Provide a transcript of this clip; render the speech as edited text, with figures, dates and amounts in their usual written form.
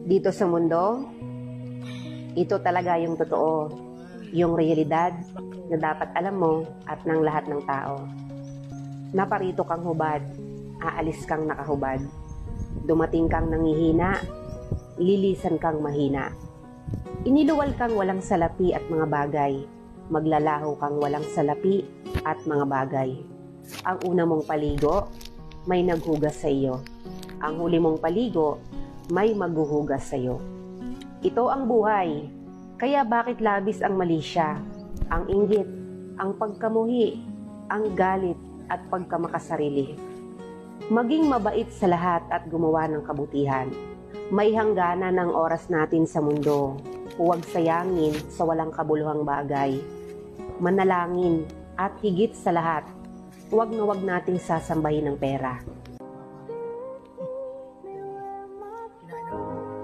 Dito sa mundo, ito talaga yung totoo, yung realidad na dapat alam mo at ng lahat ng tao. Naparito kang hubad, aalis kang nakahubad. Dumating kang nangihina, lilisan kang mahina. Iniluwal kang walang salapi at mga bagay, maglalaho kang walang salapi at mga bagay. Ang una mong paligo, may naghugas sa iyo. Ang huli mong paligo, may maghuhugas sa iyo. Ito ang buhay, kaya bakit labis ang mali siya, ang inggit, ang pagkamuhi, ang galit at pagkamakasarili. Maging mabait sa lahat at gumawa ng kabutihan. May hangganan ang oras natin sa mundo. Huwag sayangin sa walang kabuluhang bagay. Manalangin at higit sa lahat, huwag na huwag nating sasambahin ng pera.